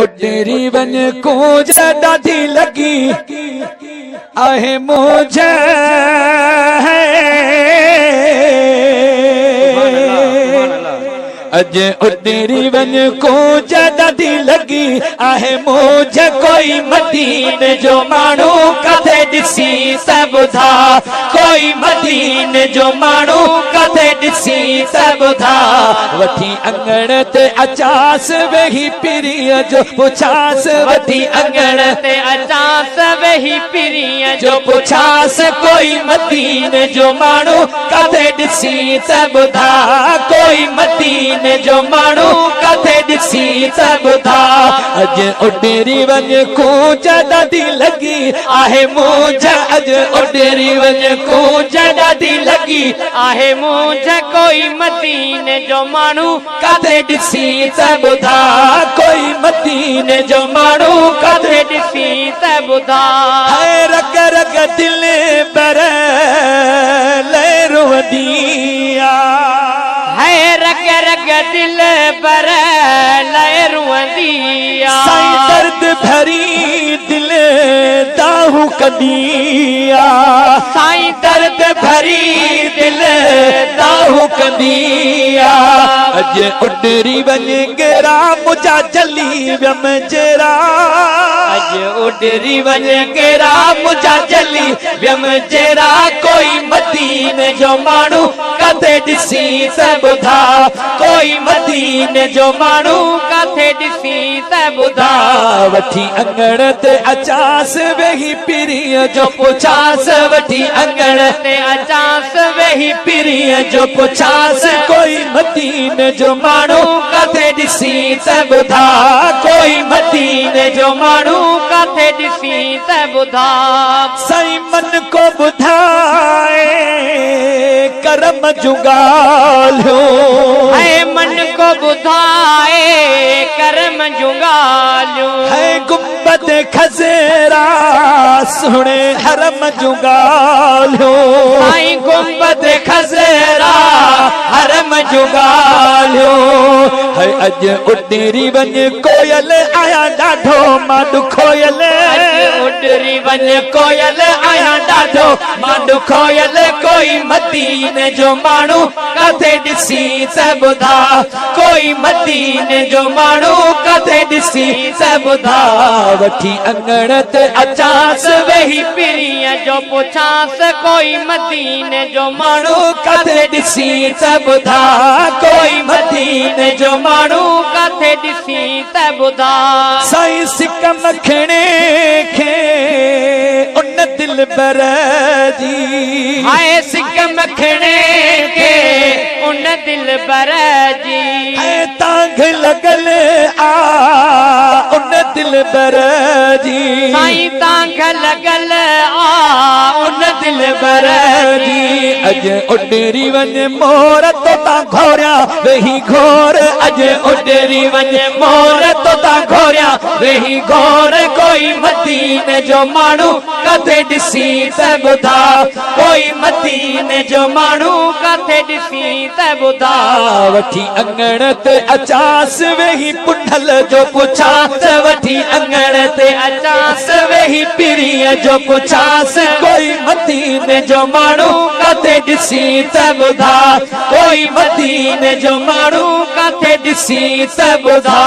उॾरी वञ कूंज ॾाढी लॻी आहे मुंझ अज उॾरी वञ कूंज ॾाढी लॻी आहे मुंझ कोई मदीने जो माण्हू किथे ॾिसी त ॿुधा कोई मदीने जो माण्हू किथे ॾिसी त ॿुधा वठी अंगण ते अचास वेही पिरीअ जो पुछास वठी अंगण ते अचास वेही पिरीअ जो पुछास कोई मदीने जो माण्हू किथे ॾिसी त ॿुधा कोई मदीने जो माण्हू किथे ॾिसी त ॿुधा अज उॾरी वञ कूंज ॾाढी लॻी आहे मुंझ अज उॾरी वञ कूंज ॾाढी लॻी आहे मुंझ कोई मदीने जो माण्हू किथे ॾिसी त ॿुधा कोई मदीने जो माण्हू किथे ॾिसी त ॿुधा रग रग दिल बर लहरुवंदी है रग रग दिल पर लहरुवंदी साईं दर्द भरी दिल दाहू कंदी साईं दर्द भरी दिल दाहू कंदी अज उॾरी वञ गेरा मुंहिंजा जली वियम जरा अज उॾरी वञ गेरा मुंहिंजा जली वियम जरा कोई मदीने जो माण्हू किथे ॾिसी त ॿुधा कोई मदीने जो माण्हू किथे ॾिसी त ॿुधा वठी अंगण ते अचास वेही पिरीअ जो पुछास वठी अंगण ते अचास वेही पिरीअ जो पुछास कोई मदीने जो माण्हू किथे ॾिसी त ॿुधा कोई मदीने जो माण्हू किथे ॾिसी त ॿुधा साईं मन को ॿुधाए करम जूं ॻाल्हियूं है मन को ॿुधाए करम जूं ॻाल्हियूं है गुंबद खज़ेरा सुहिणे हरम जूं ॻाल्हियूं साईं गुंबद खज़ेरा हरम जूं ॻाल्हियूं है अज उॾरी वञ कोयल आया ॾाढो मां ॾुखोयल उॾरी वञ कोयल आया ॾाढो मां ॾुखोयल कोई मदीने जो माण्हू किथे ॾिसी त ॿुधा कोई मदीने जो माण्हू किथे ॾिसी त ॿुधा वठी अंगण ते अचास वेही पिरीअ जो पुछास कोई मदीने जो माण्हू किथे ॾिसी त ॿुधा कोई मदीने जो माण्हू किथे ॾिसी त ॿुधा साईं सिकम खणे खे उन दिल बर जी हाय सिकम खणे खे उन दिल बर जी तांग लॻल आ उन दिल बर जी साईं तांग लॻल आ उन दिल बर जी अज उॾरी वञ मोर तो ता घोरिया वेही घोर अज उॾरी वञ मोर तो ता घोरिया वेही घोर कोई मदीने जो माण्हू किथे ॾिसी त ॿुधा कोई मदीने जो माण्हू किथे ॾिसी त ॿुधा वठी अंगण ते अचास वेही पुठल जो पुछास वठी अंगण ते अचास वेही पिरीअ जो पुछास कोई मदीने जो माण्हू किथे ॾिसी त ॿुधा कोई मदीने जो माण्हू किथे ॾिसी त ॿुधा।